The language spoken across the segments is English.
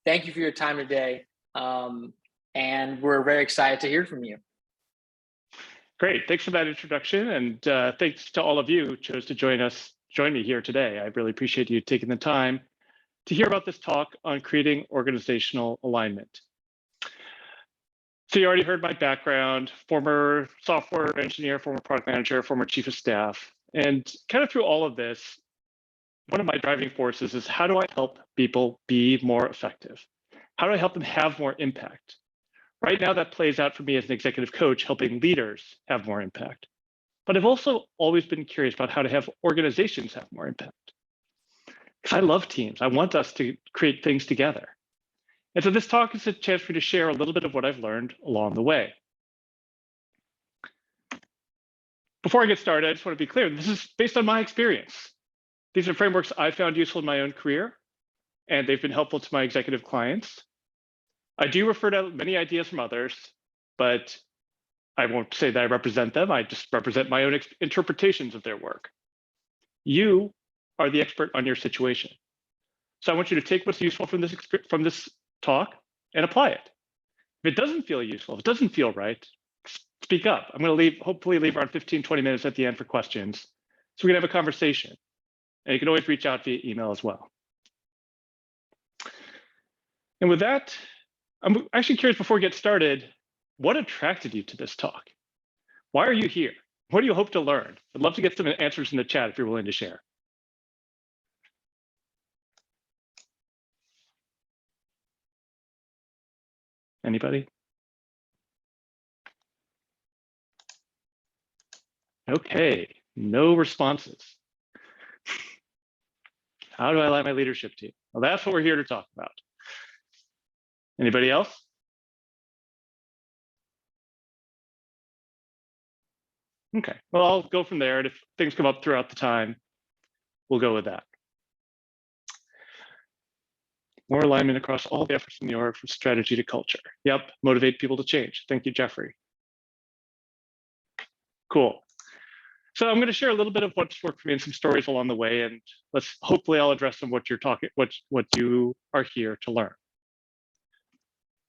Thank you for your time today. And we're very excited to hear from you. Great, thanks for that introduction, and thanks to all of you who chose to join me here today. I really appreciate you taking the time to hear about this talk on creating organizational alignment. So you already heard my background: former software engineer, former product manager, former chief of staff, and kind of through all of this, one of my driving forces is how do I help people be more effective? How do I help them have more impact? Right now, that plays out for me as an executive coach, helping leaders have more impact. But I've also always been curious about how to have organizations have more impact. Because I love teams. I want us to create things together. And so this talk is a chance for me to share a little bit of what I've learned along the way. Before I get started, I just want to be clear, this is based on my experience. These are frameworks I found useful in my own career, and they've been helpful to my executive clients. I do refer to many ideas from others, but I won't say that I represent them. I just represent my own interpretations of their work. You are the expert on your situation. So I want you to take what's useful from this talk and apply it. If it doesn't feel useful, if it doesn't feel right, speak up. I'm going to hopefully leave around 15, 20 minutes at the end for questions, so we can have a conversation. And you can always reach out via email as well. And with that, I'm actually curious, before we get started, what attracted you to this talk? Why are you here? What do you hope to learn? I'd love to get some answers in the chat if you're willing to share. Anybody? Okay, no responses. How do I align my leadership team? Well, that's what we're here to talk about. Anybody else? Okay, well, I'll go from there, and if things come up throughout the time, we'll go with that. More alignment across all the efforts in the org, from strategy to culture. Yep, motivate people to change. Thank you, Jeffrey. Cool. So I'm going to share a little bit of what's worked for me and some stories along the way, and hopefully I'll address some what you are here to learn.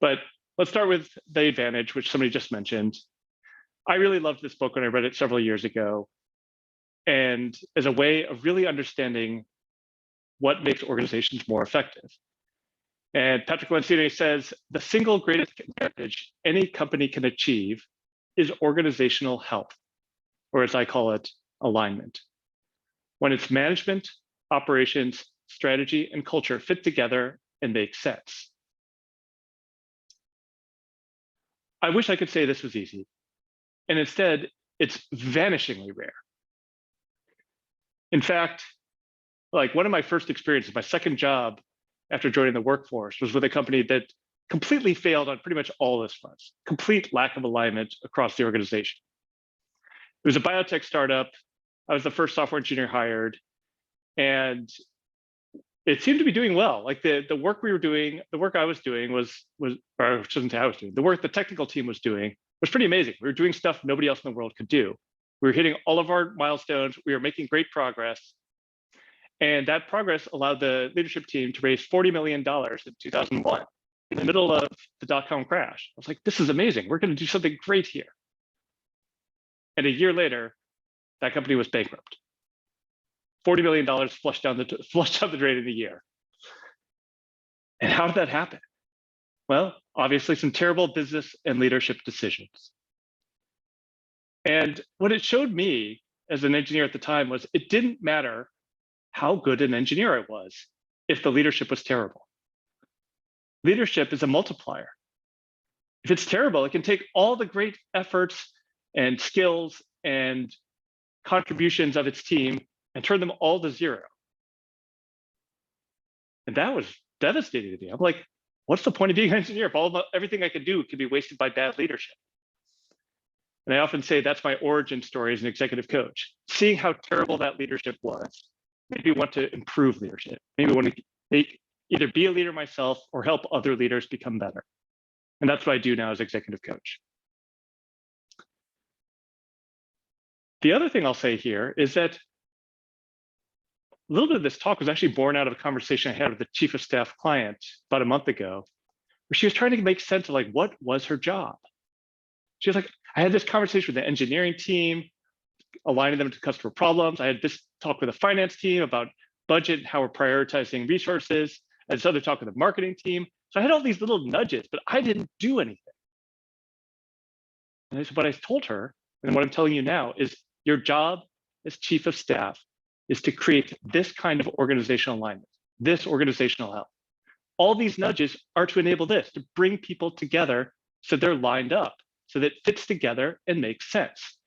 But let's start with The Advantage, which somebody just mentioned. I really loved this book when I read it several years ago, and as a way of really understanding what makes organizations more effective. And Patrick Lencioni says, the single greatest advantage any company can achieve is organizational health, or as I call it, alignment. When its management, operations, strategy, and culture fit together and make sense. I wish I could say this was easy, and instead, it's vanishingly rare. In fact, like one of my first experiences, my second job after joining the workforce, was with a company that completely failed on pretty much all those fronts, complete lack of alignment across the organization. It was a biotech startup. I was the first software engineer hired, and it seemed to be doing well. Like the work we were doing, the work I was doing or I shouldn't say I was doing, the work the technical team was doing was pretty amazing. We were doing stuff nobody else in the world could do. We were hitting all of our milestones. We were making great progress. And that progress allowed the leadership team to raise $40 million in 2001, in the middle of the dot-com crash. I was like, this is amazing. We're going to do something great here. And a year later, that company was bankrupt. $40 million flushed down the drain in a year. And how did that happen? Well, obviously some terrible business and leadership decisions. And what it showed me as an engineer at the time was it didn't matter how good an engineer I was if the leadership was terrible. Leadership is a multiplier. If it's terrible, it can take all the great efforts and skills and contributions of its team and turn them all to zero. And that was devastating to me. I'm like, what's the point of being an engineer if everything I can do can be wasted by bad leadership? And I often say that's my origin story as an executive coach. Seeing how terrible that leadership was made me want to improve leadership. Maybe want to either be a leader myself or help other leaders become better. And that's what I do now as executive coach. The other thing I'll say here is that little bit of this talk was actually born out of a conversation I had with the chief of staff client about a month ago, where she was trying to make sense of like, what was her job? She was like, I had this conversation with the engineering team, aligning them to customer problems. I had this talk with the finance team about budget, how we're prioritizing resources. I had this other talk with the marketing team. So I had all these little nudges, but I didn't do anything. And what I told her, and what I'm telling you now, is your job as chief of staff is to create this kind of organizational alignment, this organizational health. All these nudges are to enable this, to bring people together so they're lined up, so that it fits together and makes sense.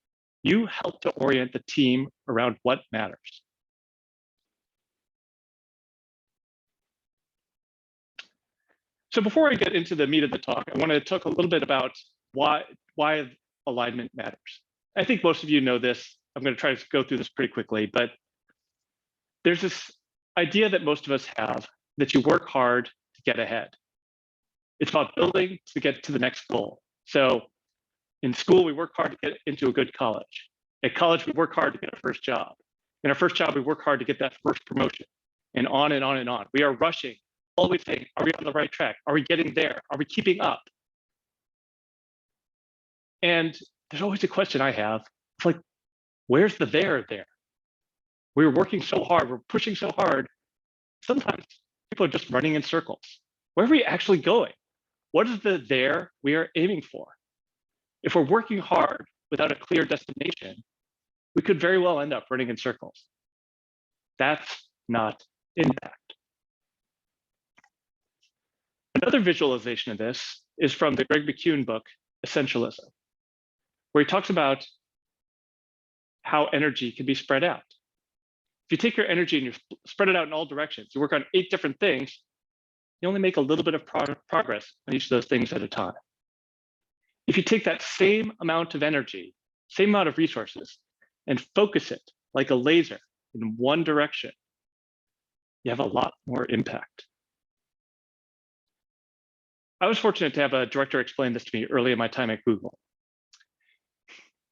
You help to orient the team around what matters. So before I get into the meat of the talk, I want to talk a little bit about why alignment matters. I think most of you know this. I'm going to try to go through this pretty quickly, but there's this idea that most of us have that you work hard to get ahead. It's about building to get to the next goal. So in school, we work hard to get into a good college. At college, we work hard to get our first job. In our first job, we work hard to get that first promotion, and on and on and on. We are rushing, always saying, are we on the right track? Are we getting there? Are we keeping up? And there's always a question I have. It's like, where's the there? We're working so hard, we're pushing so hard. Sometimes people are just running in circles. Where are we actually going? What is the there we are aiming for? If we're working hard without a clear destination, we could very well end up running in circles. That's not impact. Another visualization of this is from the Greg McKeown book, Essentialism, where he talks about how energy can be spread out. If you take your energy and you spread it out in all directions, you work on 8 different things, you only make a little bit of progress on each of those things at a time. If you take that same amount of energy, same amount of resources, and focus it like a laser in one direction, you have a lot more impact. I was fortunate to have a director explain this to me early in my time at Google.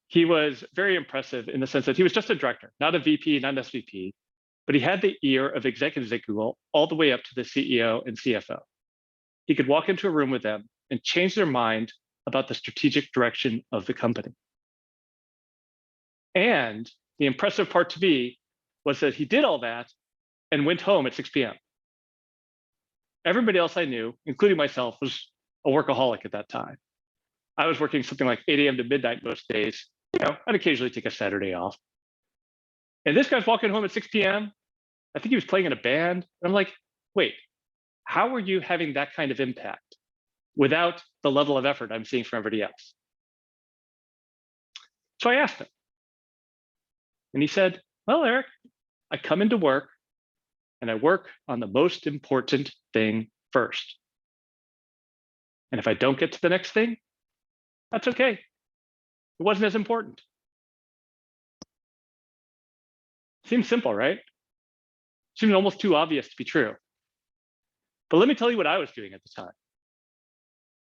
He was very impressive in the sense that he was just a director, not a VP, not an SVP, but he had the ear of executives at Google all the way up to the CEO and CFO. He could walk into a room with them and change their mind about the strategic direction of the company. And the impressive part to me was that he did all that and went home at 6 p.m. Everybody else I knew, including myself, was a workaholic at that time. I was working something like 8 a.m. to midnight most days. You know, I'd occasionally take a Saturday off. And this guy's walking home at 6 p.m. I think he was playing in a band. And I'm like, wait, how are you having that kind of impact without the level of effort I'm seeing from everybody else? So I asked him. And he said, well, Eric, I come into work and I work on the most important thing first. And if I don't get to the next thing, that's okay. It wasn't as important. Seems simple, right? Seems almost too obvious to be true. But let me tell you what I was doing at the time.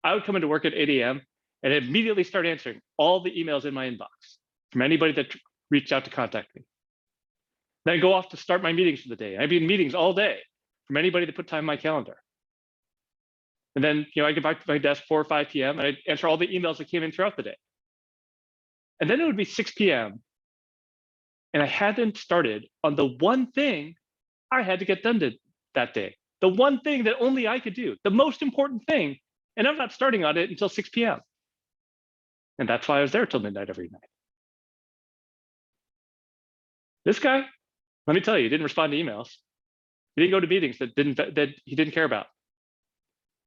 I would come into work at 8 a.m. and immediately start answering all the emails in my inbox from anybody that reached out to contact me. Then I'd go off to start my meetings for the day. I'd be in meetings all day from anybody that put time in my calendar. And then, I'd get back to my desk 4 or 5 p.m. and I'd answer all the emails that came in throughout the day. And then it would be 6 p.m. and I hadn't started on the one thing I had to get done that day. The one thing that only I could do, the most important thing. And I'm not starting on it until 6 p.m. And that's why I was there till midnight every night. This guy, let me tell you, he didn't respond to emails. He didn't go to meetings that he didn't care about.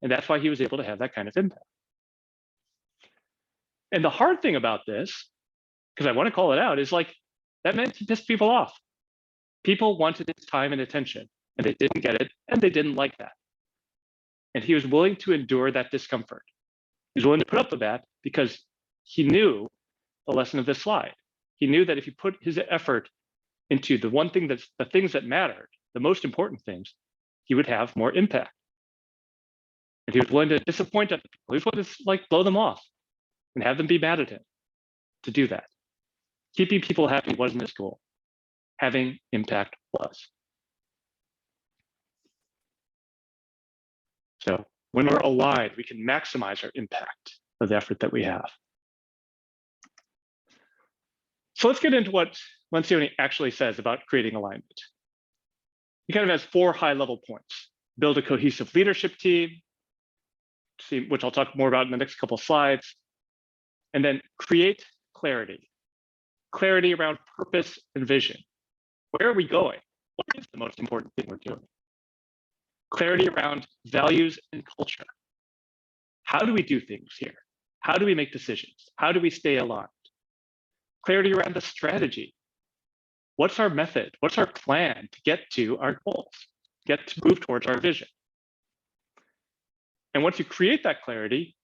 And that's why he was able to have that kind of impact. And the hard thing about this, because I want to call it out, is like, that meant he pissed people off. People wanted his time and attention, and they didn't get it, and they didn't like that. And he was willing to endure that discomfort. He was willing to put up with that because he knew the lesson of this slide. He knew that if he put his effort into the one thing that's the things that mattered, the most important things, he would have more impact. And he was willing to disappoint other people. He was willing to blow them off and have them be mad at him to do that. Keeping people happy wasn't his goal. Having impact was. When we're aligned, we can maximize our impact of the effort that we have. So let's get into what Lencioni actually says about creating alignment. He kind of has 4 high-level points. Build a cohesive leadership team, which I'll talk more about in the next couple of slides. And then create clarity. Clarity around purpose and vision. Where are we going? What is the most important thing we're doing? Clarity around values and culture. How do we do things here? How do we make decisions? How do we stay aligned? Clarity around the strategy. What's our method? What's our plan to get to our goals? Get to move towards our vision. And once you create that clarity,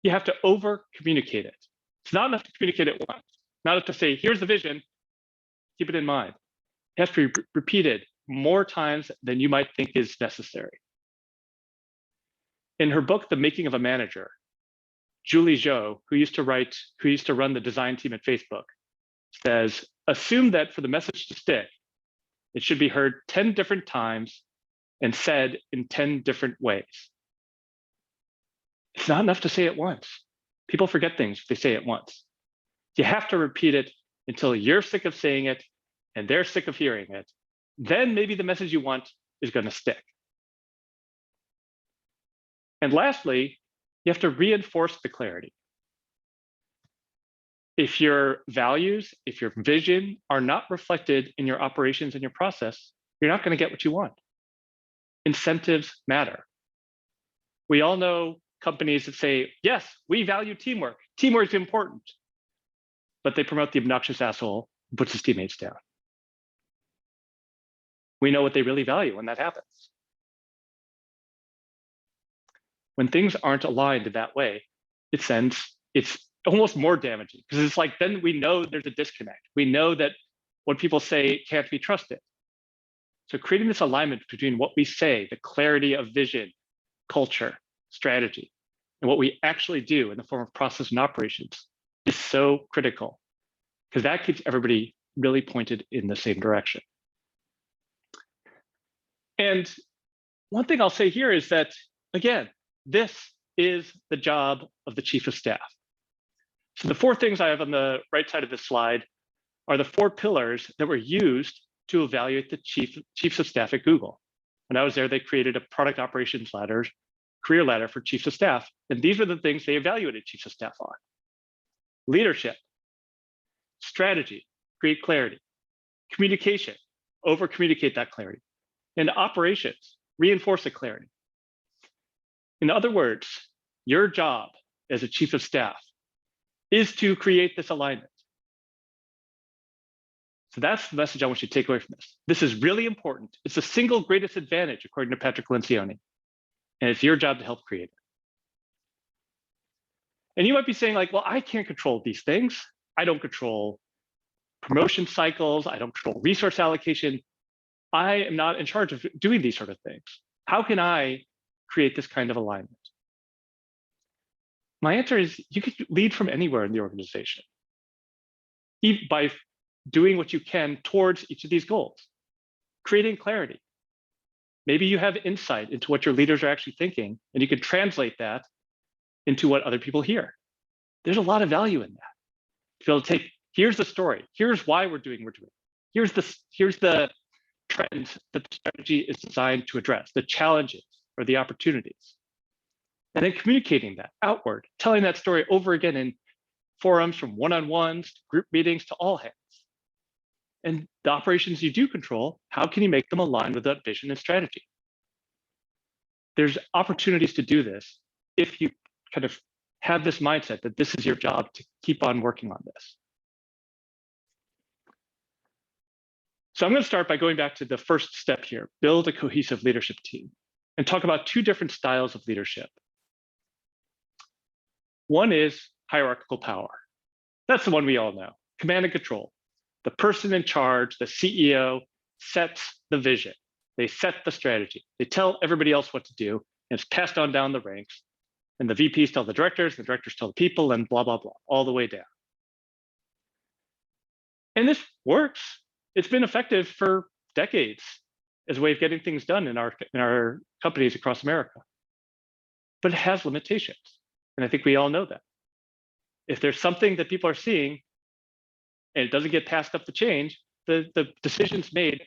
you have to over communicate it. It's not enough to communicate it once, not enough to say, here's the vision, keep it in mind. It has to be repeated more times than you might think is necessary. In her book, The Making of a Manager, Julie Zhou, who used to run the design team at Facebook, says, assume that for the message to stick, it should be heard 10 different times and said in 10 different ways. It's not enough to say it once. People forget things if they say it once. You have to repeat it until you're sick of saying it and they're sick of hearing it. Then maybe the message you want is going to stick. And lastly, you have to reinforce the clarity. If your values, if your vision are not reflected in your operations and your process, you're not going to get what you want. Incentives matter. We all know companies that say, yes, we value teamwork. Teamwork is important. But they promote the obnoxious asshole who puts his teammates down. We know what they really value when that happens. When things aren't aligned in that way, it's almost more damaging because it's like then we know there's a disconnect. We know that what people say can't be trusted. So creating this alignment between what we say, the clarity of vision, culture, strategy, and what we actually do in the form of process and operations is so critical because that keeps everybody really pointed in the same direction. And one thing I'll say here is that, again, this is the job of the chief of staff. So the 4 things I have on the right side of this slide are the 4 pillars that were used to evaluate the chiefs of staff at Google. When I was there, they created a product operations ladder, career ladder for chiefs of staff. And these were the things they evaluated chiefs of staff on. Leadership, strategy, create clarity, communication, over communicate that clarity, and operations, reinforce the clarity. In other words, your job as a chief of staff is to create this alignment. So that's the message I want you to take away from this. This is really important. It's the single greatest advantage, according to Patrick Lencioni, and it's your job to help create it. And you might be saying like, well, I can't control these things. I don't control promotion cycles. I don't control resource allocation. I am not in charge of doing these sort of things. How can I create this kind of alignment? My answer is you can lead from anywhere in the organization by doing what you can towards each of these goals, creating clarity. Maybe you have insight into what your leaders are actually thinking, and you can translate that into what other people hear. There's a lot of value in that. To be able to take, here's the story, here's why we're doing what we're doing. Here's the trends that the strategy is designed to address, the challenges or the opportunities. And then communicating that outward, telling that story over again in forums from one-on-ones, to group meetings, to all hands. And the operations you do control, how can you make them align with that vision and strategy? There's opportunities to do this if you kind of have this mindset that this is your job to keep on working on this. So I'm going to start by going back to the first step here, build a cohesive leadership team, and talk about 2 different styles of leadership. One is hierarchical power. That's the one we all know, command and control. The person in charge, the CEO, sets the vision. They set the strategy. They tell everybody else what to do, and it's passed on down the ranks. And the VPs tell the directors tell the people, and blah, blah, blah, all the way down. And this works. It's been effective for decades as a way of getting things done in our companies across America. but it has limitations. And I think we all know that. If there's something that people are seeing and it doesn't get passed up the change, the decisions made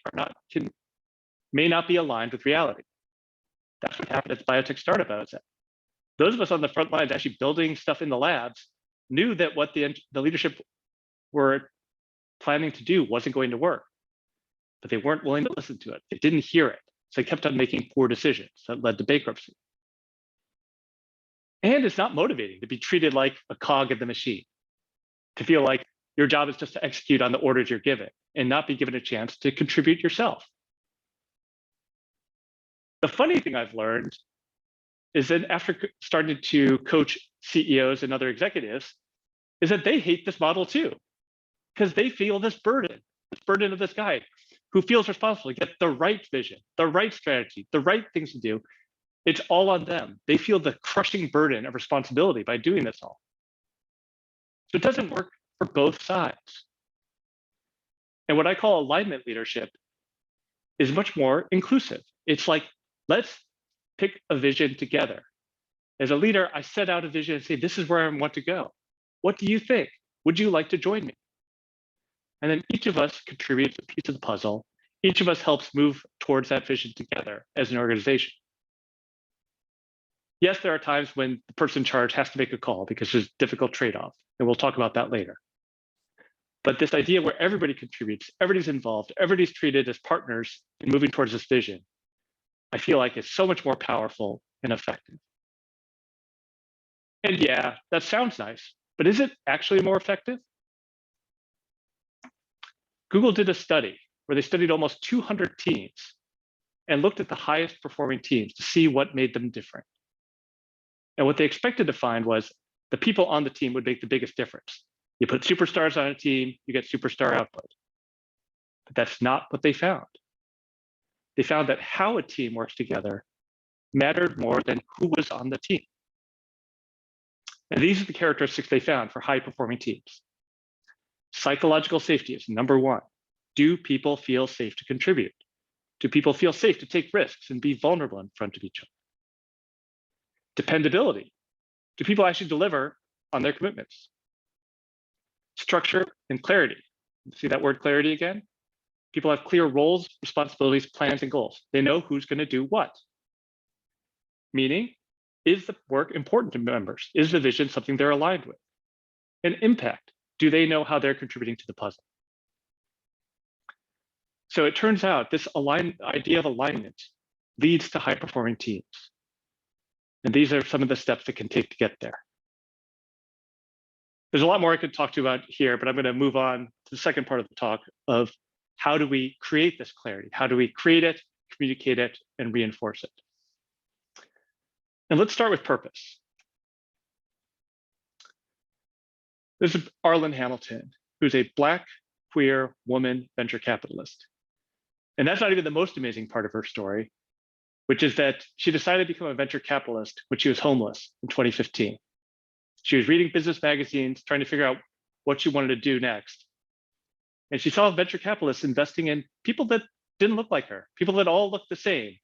may not be aligned with reality. That's what happened at the biotech startup I was at. Those of us on the front lines actually building stuff in the labs knew that what the leadership were planning to do wasn't going to work, but they weren't willing to listen to it. They didn't hear it. So they kept on making poor decisions that led to bankruptcy. And it's not motivating to be treated like a cog in the machine, to feel like your job is just to execute on the orders you're given and not be given a chance to contribute yourself. The funny thing I've learned is that after starting to coach CEOs and other executives, is that they hate this model too, because they feel this burden of this guy who feels responsible to get the right vision, the right strategy, the right things to do. It's all on them. They feel the crushing burden of responsibility by doing this all. So it doesn't work for both sides. And what I call alignment leadership is much more inclusive. It's like, let's pick a vision together. As a leader, I set out a vision and say, this is where I want to go. What do you think? Would you like to join me? And then each of us contributes a piece of the puzzle. Each of us helps move towards that vision together as an organization. Yes, there are times when the person in charge has to make a call because there's difficult trade-off, and we'll talk about that later. But this idea where everybody contributes, everybody's involved, everybody's treated as partners in moving towards this vision, I feel like it's so much more powerful and effective. And yeah, that sounds nice, but is it actually more effective? Google did a study where they studied almost 200 teams and looked at the highest performing teams to see what made them different. And what they expected to find was the people on the team would make the biggest difference. You put superstars on a team, you get superstar output. But that's not what they found. They found that how a team works together mattered more than who was on the team. And these are the characteristics they found for high-performing teams. Psychological safety is number one. Do people feel safe to contribute? Do people feel safe to take risks and be vulnerable in front of each other? Dependability. Do people actually deliver on their commitments? Structure and clarity. See that word clarity again? People have clear roles, responsibilities, plans, and goals. They know who's going to do what. Meaning, is the work important to members? Is the vision something they're aligned with? And impact. Do they know how they're contributing to the puzzle? So it turns out this idea of alignment leads to high-performing teams. And these are some of the steps it can take to get there. There's a lot more I could talk to you about here, but I'm going to move on to the second part of the talk of how do we create this clarity? How do we create it, communicate it, and reinforce it? And let's start with purpose. This is Arlen Hamilton, who's a Black, queer woman venture capitalist. And that's not even the most amazing part of her story, which is that she decided to become a venture capitalist when she was homeless in 2015. She was reading business magazines, trying to figure out what she wanted to do next. And she saw venture capitalists investing in people that didn't look like her, people that all looked the same,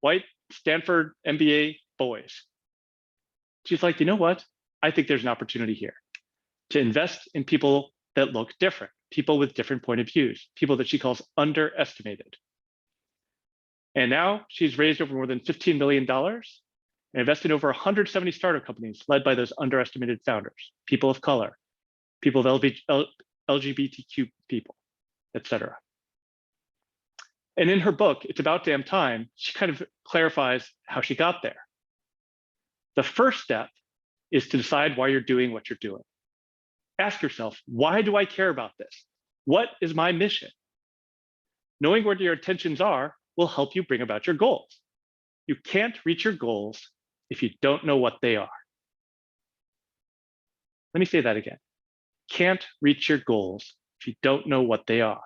white Stanford MBA boys. She's like, you know what? I think there's an opportunity here to invest in people that look different, people with different point of views, people that she calls underestimated. And now she's raised over more than $15 million and invested in over 170 startup companies led by those underestimated founders, people of color, people of LGBTQ people, et cetera. And in her book, It's About Damn Time, she kind of clarifies how she got there. The first step is to decide why you're doing what you're doing. Ask yourself, why do I care about this? What is my mission? Knowing what your intentions are will help you bring about your goals. You can't reach your goals if you don't know what they are. Let me say that again. Can't reach your goals if you don't know what they are.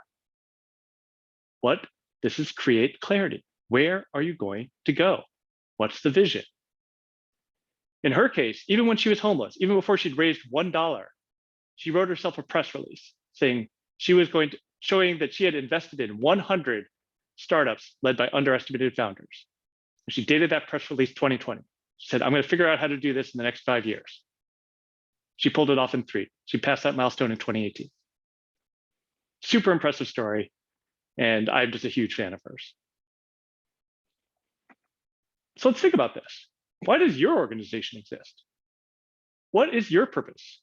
This is create clarity. Where are you going to go? What's the vision? In her case, even when she was homeless, even before she'd raised $1, she wrote herself a press release saying showing that she had invested in 100 startups led by underestimated founders. And she dated that press release 2020. She said, I'm going to figure out how to do this in the next 5 years. She pulled it off in 3. She passed that milestone in 2018. Super impressive story. And I'm just a huge fan of hers. So let's think about this. Why does your organization exist? What is your purpose?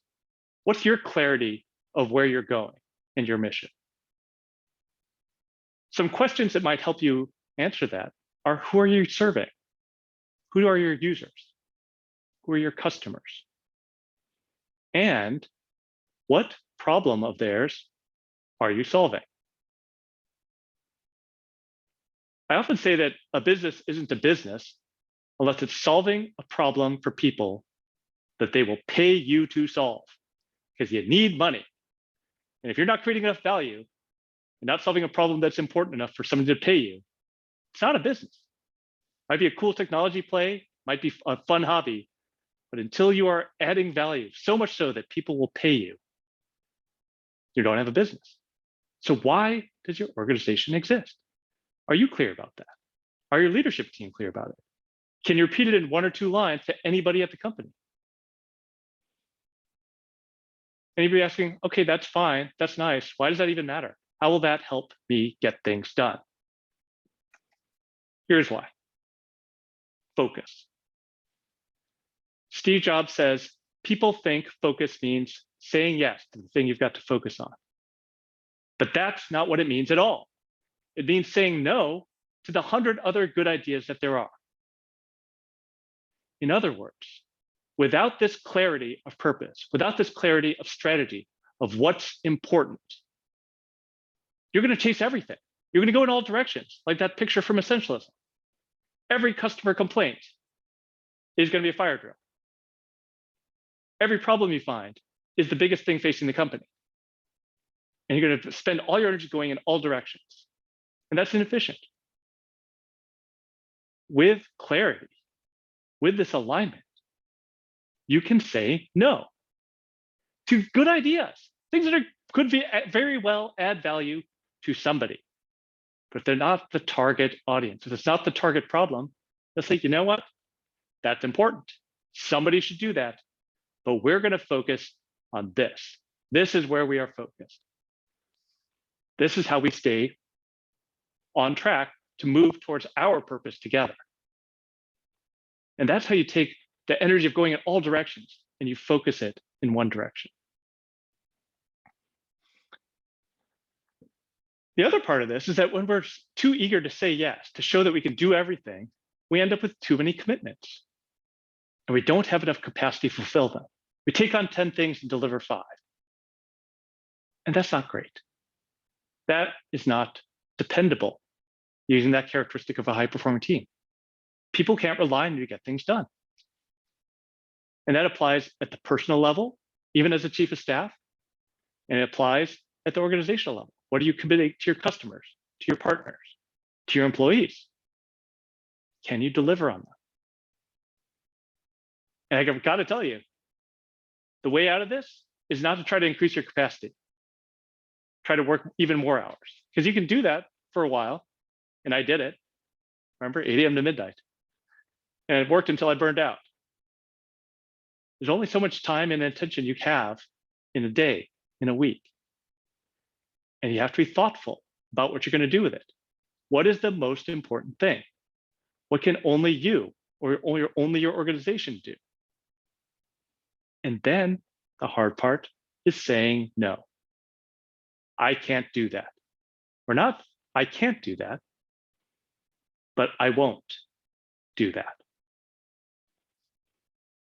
What's your clarity of where you're going and your mission? Some questions that might help you answer that are, who are you serving? Who are your users? Who are your customers? And what problem of theirs are you solving? I often say that a business isn't a business unless it's solving a problem for people that they will pay you to solve, because you need money. And if you're not creating enough value and not solving a problem that's important enough for somebody to pay you, it's not a business. Might be a cool technology play, might be a fun hobby, but until you are adding value, so much so that people will pay you, you don't have a business. So why does your organization exist? Are you clear about that? Are your leadership team clear about it? Can you repeat it in 1 or 2 lines to anybody at the company? Anybody asking, okay, that's fine, that's nice. Why does that even matter? How will that help me get things done? Here's why. Focus. Steve Jobs says, people think focus means saying yes to the thing you've got to focus on. But that's not what it means at all. It means saying no to the 100 other good ideas that there are. In other words, without this clarity of purpose, without this clarity of strategy of what's important, you're going to chase everything. You're going to go in all directions, like that picture from Essentialism. Every customer complaint is going to be a fire drill. Every problem you find is the biggest thing facing the company. And you're going to spend all your energy going in all directions. And that's inefficient. With clarity, with this alignment, you can say no to good ideas, things that could be very well add value to somebody. But if they're not the target audience, if it's not the target problem, let's say, you know what? That's important. Somebody should do that. But we're going to focus on this. This is where we are focused. This is how we stay on track to move towards our purpose together. And that's how you take the energy of going in all directions and you focus it in one direction. The other part of this is that when we're too eager to say yes, to show that we can do everything, we end up with too many commitments. And we don't have enough capacity to fulfill them. We take on 10 things and deliver 5. And that's not great. That is not dependable, using that characteristic of a high-performing team. People can't rely on you to get things done. And that applies at the personal level, even as a chief of staff, and it applies at the organizational level. What are you committing to your customers, to your partners, to your employees? Can you deliver on them? And I've got to tell you, the way out of this is not to try to increase your capacity. Try to work even more hours, because you can do that for a while. And I did it, remember, 8 a.m. to midnight. And it worked until I burned out. There's only so much time and attention you have in a day, in a week. And you have to be thoughtful about what you're going to do with it. What is the most important thing? What can only you or only your organization do? And then the hard part is saying no. I can't do that. Or not, I can't do that, but I won't do that.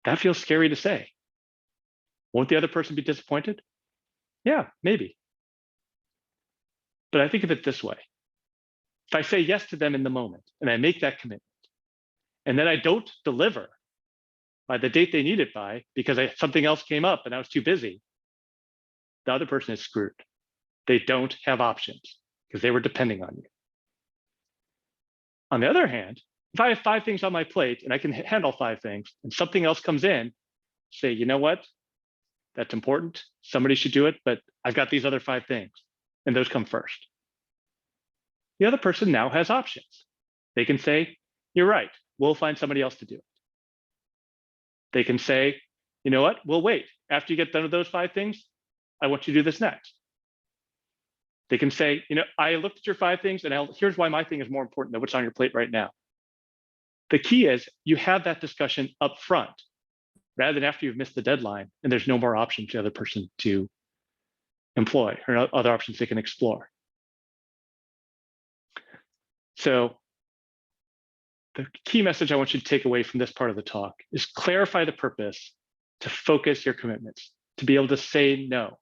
That feels scary to say. Won't the other person be disappointed? Yeah, maybe. But I think of it this way. If I say yes to them in the moment and I make that commitment, and then I don't deliver by the date they need it by because something else came up and I was too busy, the other person is screwed. They don't have options because they were depending on you. On the other hand, if I have 5 things on my plate and I can handle 5 things and something else comes in, say, you know what? That's important. Somebody should do it, but I've got these other 5 things and those come first. The other person now has options. They can say, you're right, we'll find somebody else to do it. They can say, you know what, we'll wait. After you get done with those 5 things, I want you to do this next. They can say, you know, I looked at your 5 things and here's why my thing is more important than what's on your plate right now. The key is you have that discussion up front rather than after you've missed the deadline and there's no more option to the other person to employ or other options they can explore. So the key message I want you to take away from this part of the talk is clarify the purpose, to focus your commitments, to be able to say no.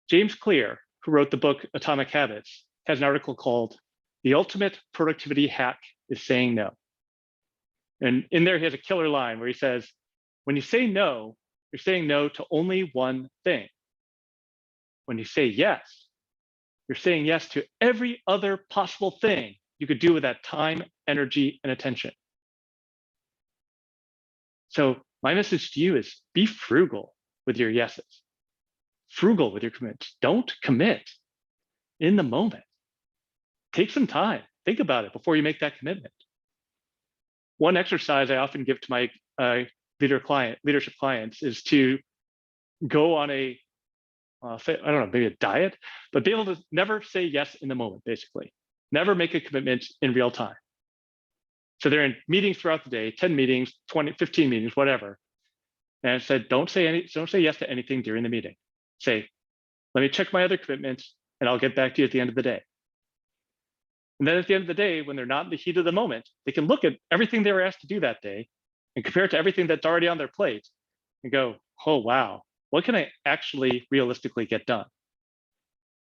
James Clear, who wrote the book Atomic Habits, has an article called "The Ultimate Productivity Hack is Saying No." And in there, he has a killer line where he says, when you say no, you're saying no to only one thing. When you say yes, you're saying yes to every other possible thing you could do with that time, energy, and attention. So my message to you is be frugal with your yeses, frugal with your commits. Don't commit in the moment. Take some time, think about it before you make that commitment. One exercise I often give to my leadership clients is to go on a, I don't know, maybe a diet, but be able to never say yes in the moment, basically. Never make a commitment in real time. So they're in meetings throughout the day, 10 meetings, 20, 15 meetings, whatever. And I said, don't say yes to anything during the meeting. Say, let me check my other commitments and I'll get back to you at the end of the day. And then at the end of the day, when they're not in the heat of the moment, they can look at everything they were asked to do that day and compare it to everything that's already on their plate and go, oh, wow, what can I actually realistically get done?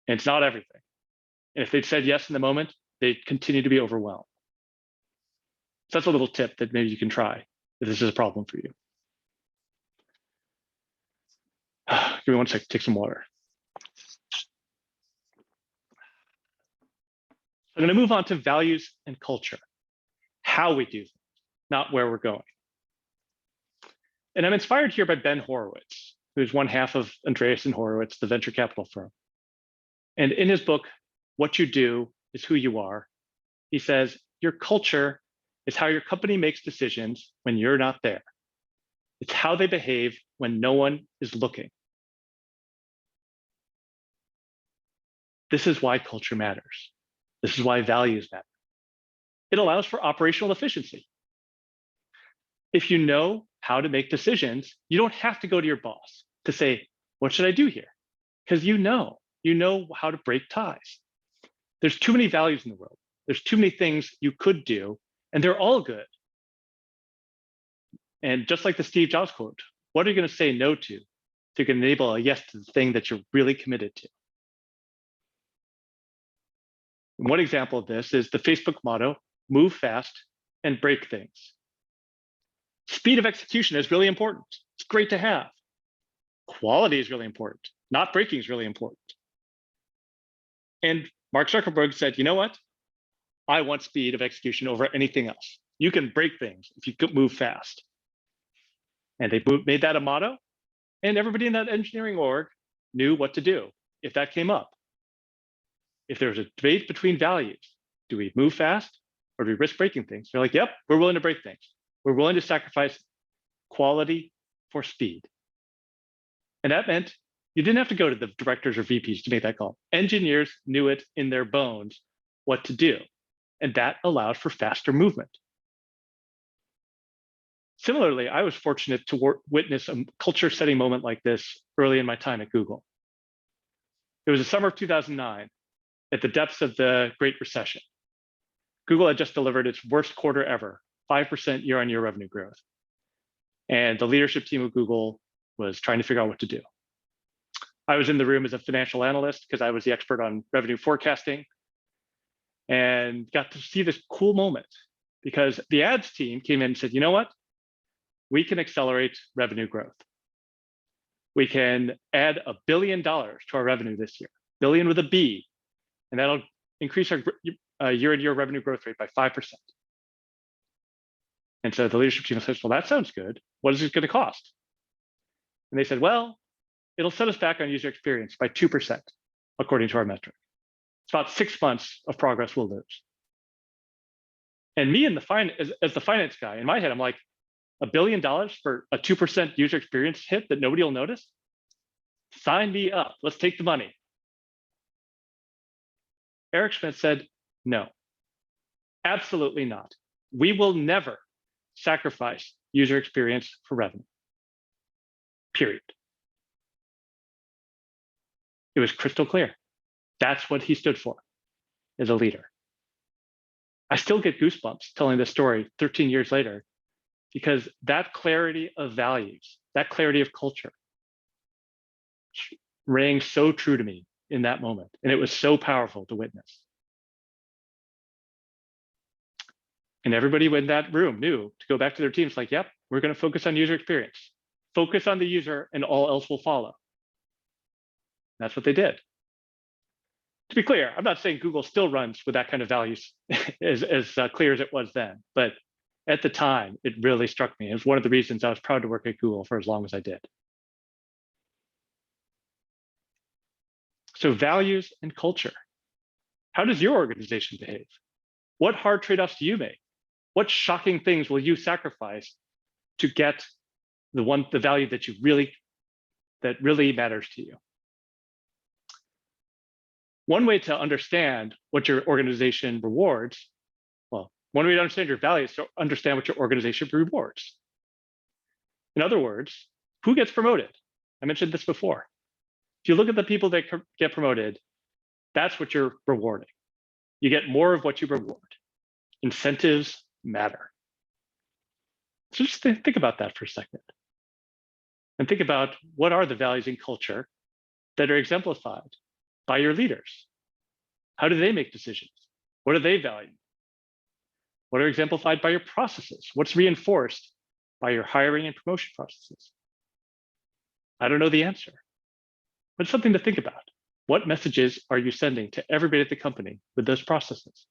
And it's not everything. And if they'd said yes in the moment, they'd continue to be overwhelmed. So that's a little tip that maybe you can try if this is a problem for you. Give me one sec, take some water. I'm going to move on to values and culture, how we do things, not where we're going. And I'm inspired here by Ben Horowitz, who's one half of Andreessen Horowitz, the venture capital firm. And in his book, What You Do is Who You Are, he says, your culture is how your company makes decisions when you're not there. It's how they behave when no one is looking. This is why culture matters. This is why values matter. It allows for operational efficiency. If you know how to make decisions, you don't have to go to your boss to say, what should I do here? Because you know how to break ties. There's too many values in the world. There's too many things you could do, and they're all good. And just like the Steve Jobs quote, what are you going to say no to can enable a yes to the thing that you're really committed to? And one example of this is the Facebook motto, move fast and break things. Speed of execution is really important. It's great to have. Quality is really important. Not breaking is really important. And Mark Zuckerberg said, you know what? I want speed of execution over anything else. You can break things if you could move fast. And they made that a motto. And everybody in that engineering org knew what to do if that came up. If there was a debate between values, do we move fast or do we risk breaking things? They're like, yep, we're willing to break things. We're willing to sacrifice quality for speed. And that meant you didn't have to go to the directors or VPs to make that call. Engineers knew it in their bones what to do. And that allowed for faster movement. Similarly, I was fortunate to witness a culture-setting moment like this early in my time at Google. It was the summer of 2009, at the depths of the Great Recession. Google had just delivered its worst quarter ever, 5% year-on-year revenue growth. And the leadership team of Google was trying to figure out what to do. I was in the room as a financial analyst because I was the expert on revenue forecasting and got to see this cool moment because the ads team came in and said, you know what? We can accelerate revenue growth. We can add $1 billion to our revenue this year, billion with a B, and that'll increase our year-on-year revenue growth rate by 5%. And so the leadership team says, well, that sounds good. What is it going to cost? And they said, well, it'll set us back on user experience by 2%, according to our metric. It's about 6 months of progress we'll lose. And me and as the finance guy, in my head, I'm like, $1 billion for a 2% user experience hit that nobody will notice? Sign me up. Let's take the money. Eric Schmidt said, no, absolutely not. We will never sacrifice user experience for revenue. Period. It was crystal clear. That's what he stood for as a leader. I still get goosebumps telling this story 13 years later, because that clarity of values, that clarity of culture rang so true to me in that moment. And it was so powerful to witness. And everybody in that room knew to go back to their teams like, yep, we're going to focus on user experience. Focus on the user and all else will follow. That's what they did. To be clear, I'm not saying Google still runs with that kind of values as clear as it was then, but at the time, it really struck me. It was one of the reasons I was proud to work at Google for as long as I did. So values and culture. How does your organization behave? What hard trade-offs do you make? What shocking things will you sacrifice to get the value that really matters to you? One way to understand what your organization rewards, well, one way to understand your values is to understand what your organization rewards. In other words, who gets promoted? I mentioned this before. If you look at the people that get promoted, that's what you're rewarding. You get more of what you reward. Incentives matter. So just think about that for a second. And think about what are the values and culture that are exemplified by your leaders. How do they make decisions? What do they value? What are exemplified by your processes? What's reinforced by your hiring and promotion processes? I don't know the answer, but it's something to think about. What messages are you sending to everybody at the company with those processes?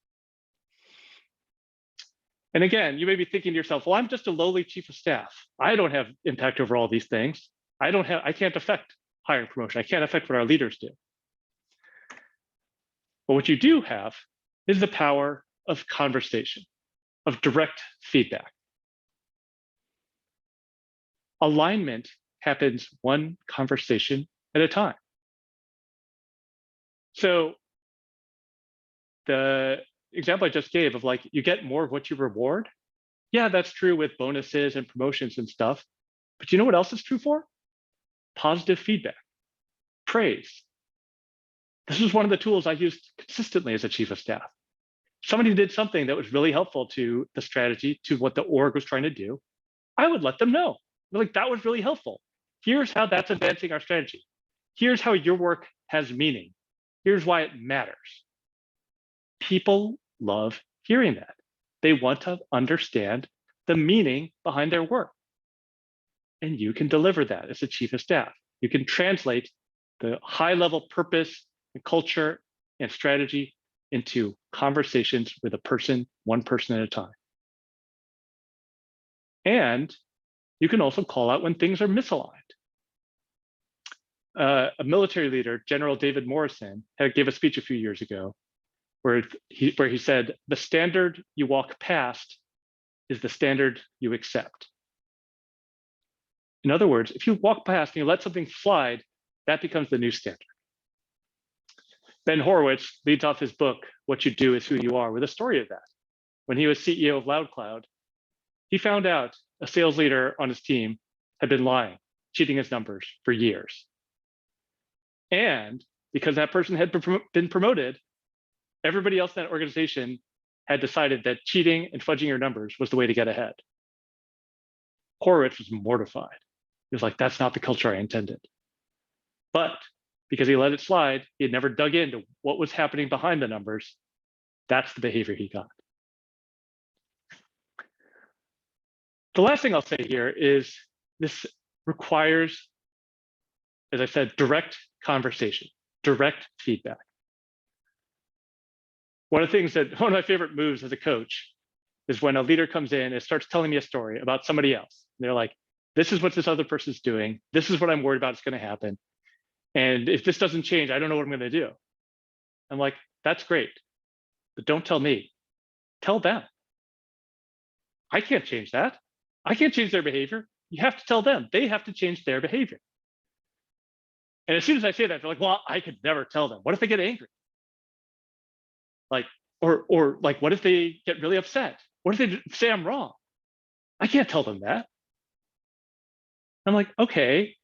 And again, you may be thinking to yourself, well, I'm just a lowly chief of staff. I don't have impact over all these things. I can't affect hiring promotion. I can't affect what our leaders do. But what you do have is the power of conversation, of direct feedback. Alignment happens one conversation at a time. So the example I just gave of like, you get more of what you reward. Yeah, that's true with bonuses and promotions and stuff. But you know what else is true for? Positive feedback, praise. This was one of the tools I used consistently as a chief of staff. Somebody did something that was really helpful to the strategy, to what the org was trying to do. I would let them know. Like, that was really helpful. Here's how that's advancing our strategy. Here's how your work has meaning. Here's why it matters. People love hearing that. They want to understand the meaning behind their work. And you can deliver that as a chief of staff. You can translate the high-level purpose and culture and strategy into conversations with a person, one person at a time. And you can also call out when things are misaligned. A military leader, General David Morrison, gave a speech a few years ago where he said, the standard you walk past is the standard you accept. In other words, if you walk past and you let something slide, that becomes the new standard. Ben Horowitz leads off his book, What You Do Is Who You Are, with a story of that. When he was CEO of LoudCloud, he found out a sales leader on his team had been lying, cheating his numbers for years. And because that person had been promoted, everybody else in that organization had decided that cheating and fudging your numbers was the way to get ahead. Horowitz was mortified. He was like, that's not the culture I intended. But because he let it slide, he had never dug into what was happening behind the numbers. That's the behavior he got. The last thing I'll say here is this requires, as I said, direct conversation, direct feedback. One of my favorite moves as a coach is when a leader comes in and starts telling me a story about somebody else. And they're like, this is what this other person's doing. This is what I'm worried about is going to happen. And if this doesn't change, I don't know what I'm going to do. I'm like, that's great, but don't tell me. Tell them. I can't change that. I can't change their behavior. You have to tell them. They have to change their behavior. And as soon as I say that, they're like, well, I could never tell them. What if they get angry? Like, or like, what if they get really upset? What if they say I'm wrong? I can't tell them that. I'm like, okay,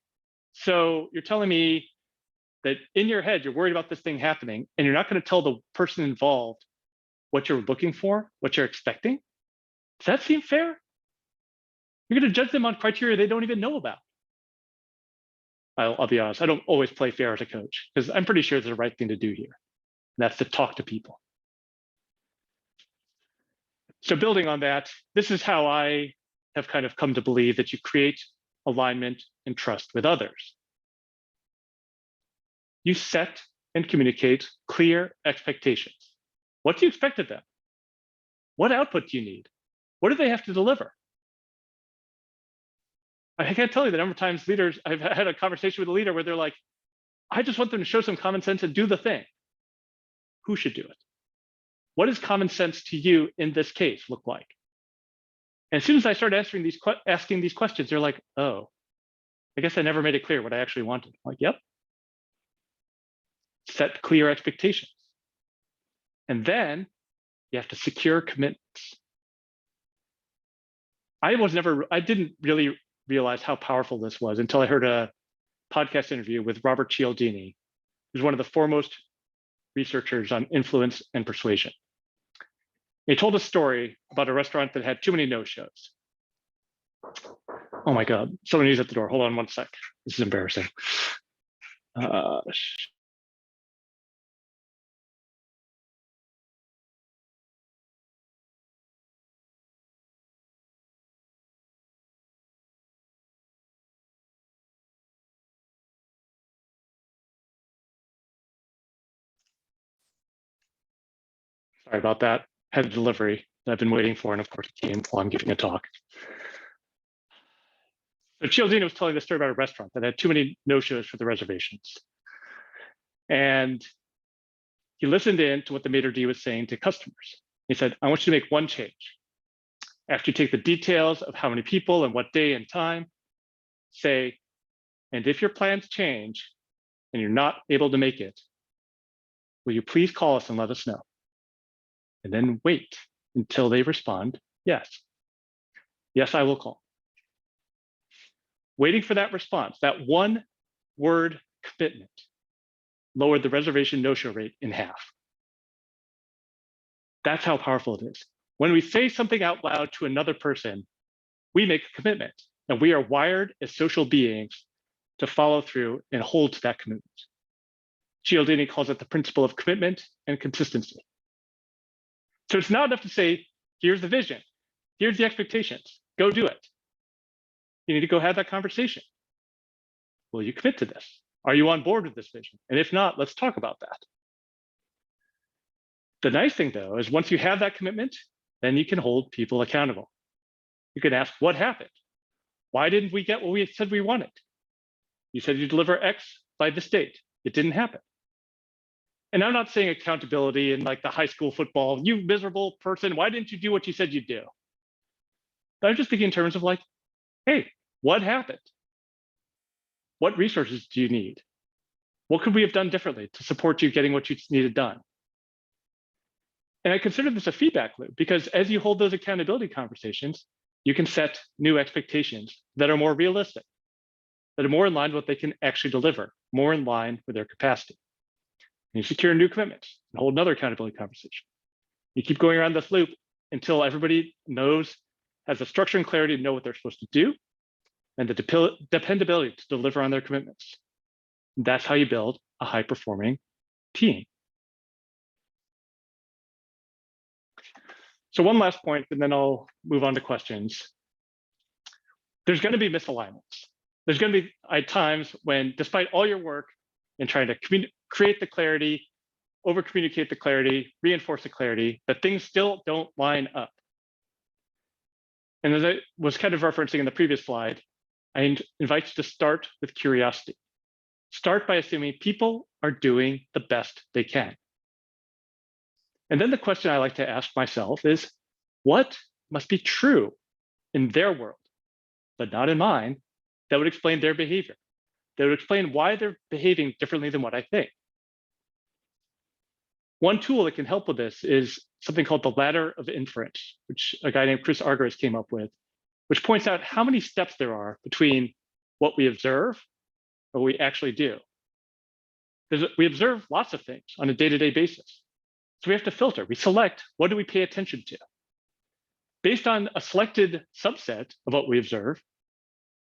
so you're telling me that in your head, you're worried about this thing happening, and you're not going to tell the person involved what you're looking for, what you're expecting? Does that seem fair? You're going to judge them on criteria they don't even know about. I'll be honest, I don't always play fair as a coach, because I'm pretty sure it's the right thing to do here. And that's to talk to people. So building on that, this is how I have kind of come to believe that you create alignment and trust with others. You set and communicate clear expectations. What do you expect of them? What output do you need? What do they have to deliver? I can't tell you the number of times leaders, I've had a conversation with a leader where they're like, I just want them to show some common sense and do the thing. Who should do it? What does common sense to you in this case look like? And as soon as I start asking these questions, they're like, oh, I guess I never made it clear what I actually wanted. I'm like, yep. Set clear expectations. And then you have to secure commitments. I didn't really realize how powerful this was until I heard a podcast interview with Robert Cialdini, who's one of the foremost researchers on influence and persuasion. He told a story about a restaurant that had too many no-shows. Oh my God, someone is at the door. Hold on one sec. This is embarrassing. Sorry about that. Had a delivery that I've been waiting for, and of course it came while I'm giving a talk. So Cialdini was telling the story about a restaurant that had too many no-shows for the reservations. And he listened in to what the maitre d' was saying to customers. He said, I want you to make one change. After you take the details of how many people and what day and time, say, and if your plans change and you're not able to make it, will you please call us and let us know? And then wait until they respond, yes. Yes, I will call. Waiting for that response, that one word commitment, lowered the reservation no-show rate in half. That's how powerful it is. When we say something out loud to another person, we make a commitment, and we are wired as social beings to follow through and hold to that commitment. Cialdini calls it the principle of commitment and consistency. So it's not enough to say, here's the vision, here's the expectations, go do it. You need to go have that conversation. Will you commit to this? Are you on board with this vision? And if not, let's talk about that. The nice thing, though, is once you have that commitment, then you can hold people accountable. You can ask, what happened? Why didn't we get what we said we wanted? You said you'd deliver X by this date. It didn't happen. And I'm not saying accountability in like the high school football, you miserable person, why didn't you do what you said you'd do? But I'm just thinking in terms of like, hey, what happened? What resources do you need? What could we have done differently to support you getting what you needed done? And I consider this a feedback loop because as you hold those accountability conversations, you can set new expectations that are more realistic, that are more in line with what they can actually deliver, more in line with their capacity. And you secure new commitments and hold another accountability conversation. You keep going around this loop until everybody knows, has the structure and clarity to know what they're supposed to do, and the dependability to deliver on their commitments. And that's how you build a high-performing team. So one last point, and then I'll move on to questions. There's going to be misalignments. There's going to be times when, despite all your work in trying to create the clarity, over-communicate the clarity, reinforce the clarity, that things still don't line up. And as I was kind of referencing in the previous slide, I invite you to start with curiosity. Start by assuming people are doing the best they can. And then the question I like to ask myself is, what must be true in their world, but not in mine, that would explain their behavior. That would explain why they're behaving differently than what I think. One tool that can help with this is something called the ladder of inference, which a guy named Chris Argyris came up with, which points out how many steps there are between what we observe and what we actually do. We observe lots of things on a day-to-day basis. So we have to filter. We select, what do we pay attention to? Based on a selected subset of what we observe,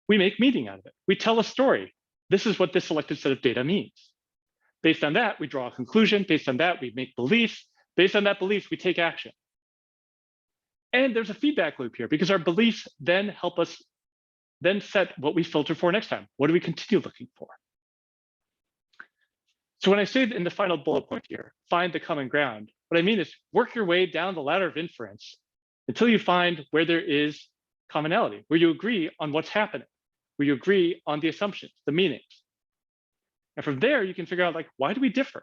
we make meaning out of it. We tell a story. This is what this selected set of data means. Based on that, we draw a conclusion. Based on that, we make beliefs. Based on that belief, we take action. And there's a feedback loop here because our beliefs then help us then set what we filter for next time. What do we continue looking for? So when I say in the final bullet point here, find the common ground, what I mean is work your way down the ladder of inference until you find where there is commonality, where you agree on what's happening, where you agree on the assumptions, the meanings. And from there, you can figure out, like, why do we differ?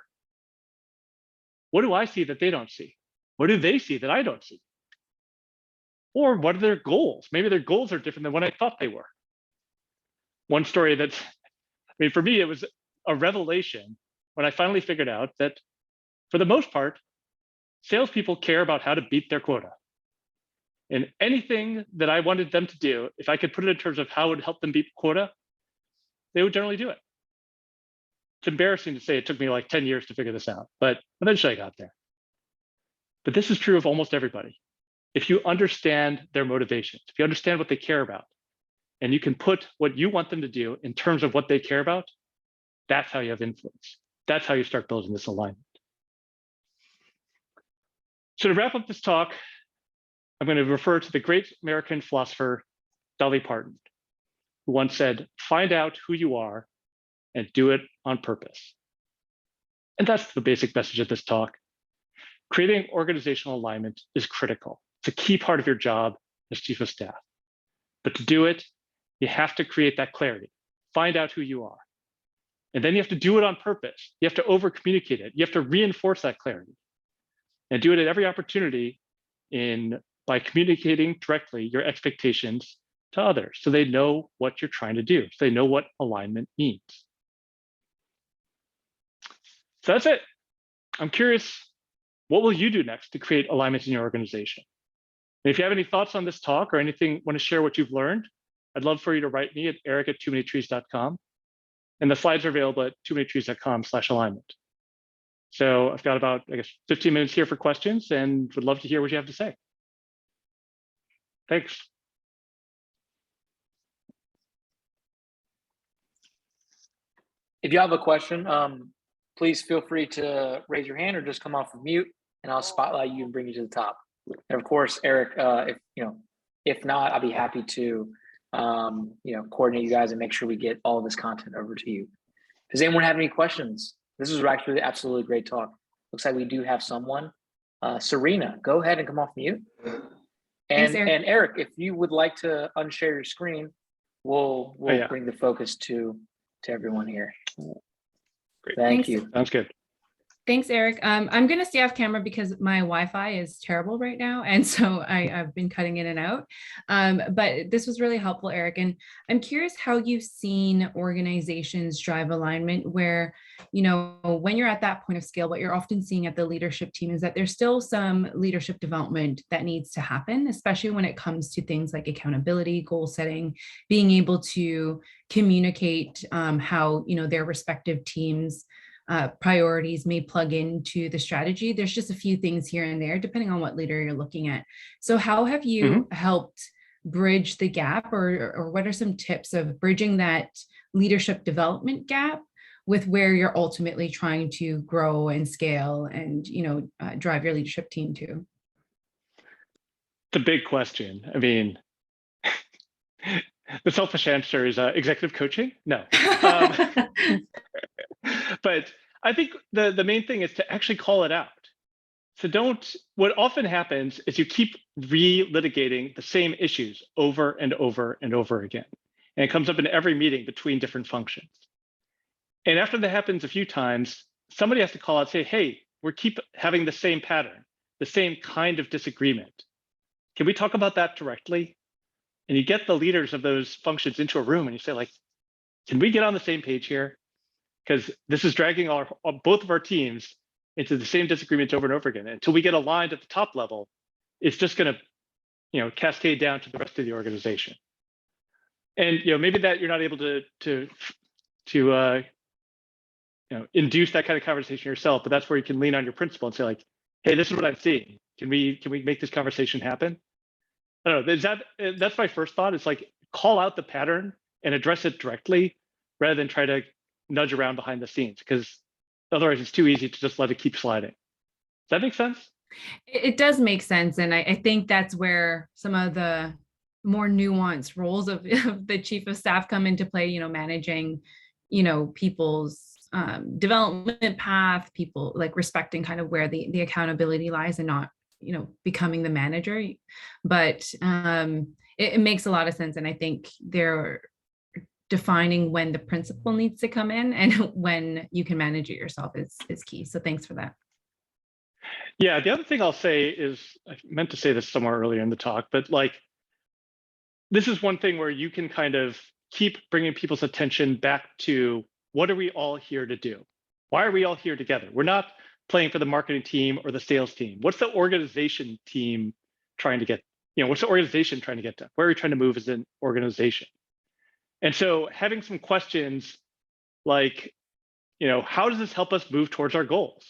What do I see that they don't see? What do they see that I don't see? Or what are their goals? Maybe their goals are different than what I thought they were. One story that's, I mean, for me, it was a revelation when I finally figured out that, for the most part, salespeople care about how to beat their quota. And anything that I wanted them to do, if I could put it in terms of how it would help them beat quota, they would generally do it. It's embarrassing to say it took me like 10 years to figure this out, but eventually I got there. But this is true of almost everybody. If you understand their motivations, if you understand what they care about, and you can put what you want them to do in terms of what they care about, that's how you have influence. That's how you start building this alignment. So to wrap up this talk, I'm going to refer to the great American philosopher, Dolly Parton, who once said, "Find out who you are and do it on purpose." And that's the basic message of this talk. Creating organizational alignment is critical. It's a key part of your job as chief of staff. But to do it, you have to create that clarity. Find out who you are. And then you have to do it on purpose. You have to over-communicate it. You have to reinforce that clarity. And do it at every opportunity by communicating directly your expectations to others so they know what you're trying to do, so they know what alignment means. So that's it. I'm curious, what will you do next to create alignment in your organization? And if you have any thoughts on this talk or anything, want to share what you've learned, I'd love for you to write me at eric@toomanytrees.com. And the slides are available at toomanytrees.com/alignment. So I've got about, 15 minutes here for questions and would love to hear what you have to say. Thanks. If you have a question, please feel free to raise your hand or just come off of mute, and I'll spotlight you and bring you to the top. And of course, Eric, if not, I'll be happy to coordinate you guys and make sure we get all of this content over to you. Does anyone have any questions? This was actually absolutely great talk. Looks like we do have someone. Serena, go ahead and come off mute. Thanks, Eric. And Eric, if you would like to unshare your screen, we'll bring the focus to everyone here. Great. Thank Thanks. you. Sounds good. Thanks, Eric. I'm going to stay off camera because my Wi-Fi is terrible right now. And so I've been cutting in and out. But this was really helpful, Eric. And I'm curious how you've seen organizations drive alignment where, when you're at that point of scale, what you're often seeing at the leadership team is that there's still some leadership development that needs to happen, especially when it comes to things like accountability, goal setting, being able to communicate how, their respective teams priorities may plug into the strategy. There's just a few things here and there, depending on what leader you're looking at. So how have you helped bridge the gap, or what are some tips of bridging that leadership development gap with where you're ultimately trying to grow and scale and, drive your leadership team to? It's a big question. I mean, the selfish answer is executive coaching. No. But I think the main thing is to actually call it out. So what often happens is you keep relitigating the same issues over and over and over again. And it comes up in every meeting between different functions. And after that happens a few times, somebody has to call out, say, hey, we keep having the same pattern, the same kind of disagreement. Can we talk about that directly? and you get the leaders of those functions into a room and you say like, can we get on the same page here? Because this is dragging both of our teams into the same disagreements over and over again. Until we get aligned at the top level, it's just going to, cascade down to the rest of the organization. And maybe that you're not able to induce that kind of conversation yourself, but that's where you can lean on your principal and say like, hey, this is what I'm seeing. Can we make this conversation happen? I don't know. That's my first thought. It's like call out the pattern and address it directly rather than try to nudge around behind the scenes, because otherwise it's too easy to just let it keep sliding. Does that make sense? It does make sense. And I think that's where some of the more nuanced roles of the chief of staff come into play, managing, people's development path, people like respecting kind of where the accountability lies and not, becoming the manager. But it makes a lot of sense. And I think they're defining when the principal needs to come in and when you can manage it yourself is key. So thanks for that. Yeah, the other thing I'll say is, I meant to say this somewhere earlier in the talk, but like, this is one thing where you can kind of keep bringing people's attention back to what are we all here to do? Why are we all here together? We're not playing for the marketing team or the sales team. What's the organization team trying to get, what's the organization trying to get to? Where are we trying to move as an organization? And so having some questions like, how does this help us move towards our goals?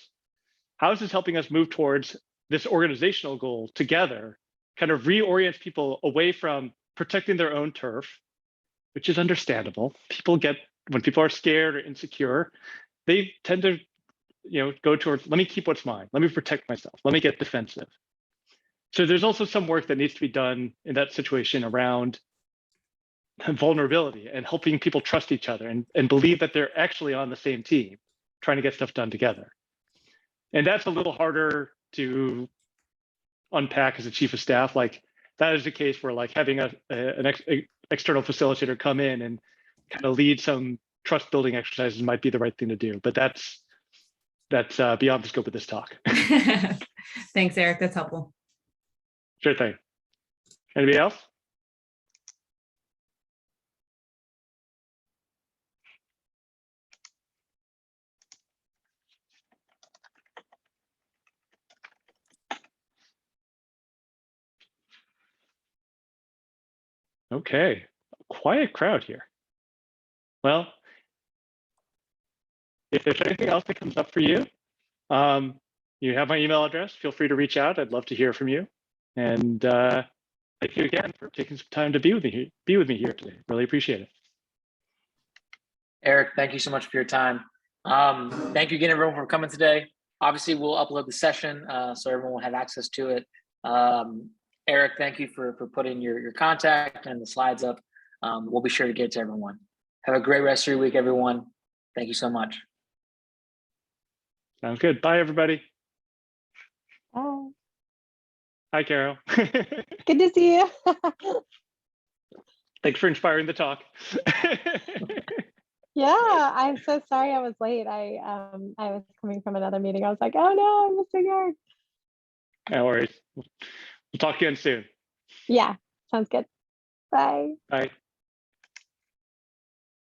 How is this helping us move towards this organizational goal together? Kind of reorients people away from protecting their own turf, which is understandable. When people are scared or insecure, they tend to, go towards, let me keep what's mine. Let me protect myself. Let me get defensive. So there's also some work that needs to be done in that situation around vulnerability and helping people trust each other and believe that they're actually on the same team, trying to get stuff done together. And that's a little harder to unpack as a chief of staff. Like that is the case where like having an external facilitator come in and kind of lead some trust building exercises might be the right thing to do. But that's beyond the scope of this talk. Thanks, Eric. That's helpful. Sure thing. Anybody else? Okay, quiet crowd here. Well, if there's anything else that comes up for you, you have my email address. Feel free to reach out. I'd love to hear from you. And thank you again for taking some time to be with me here today. Really appreciate it. Eric, thank you so much for your time. Thank you again, everyone, for coming today. Obviously, we'll upload the session so everyone will have access to it. Eric, thank you for putting your contact and the slides up. We'll be sure to get it to everyone. Have a great rest of your week, everyone. Thank you so much. Sounds good. Bye, everybody. Bye. Hi, Carol. Good to see you. Thanks for inspiring the talk. Yeah, I'm so sorry I was late. I was coming from another meeting. I was like, oh no, I'm missing Eric. No worries. We'll talk again soon. Yeah, sounds good. Bye. Bye.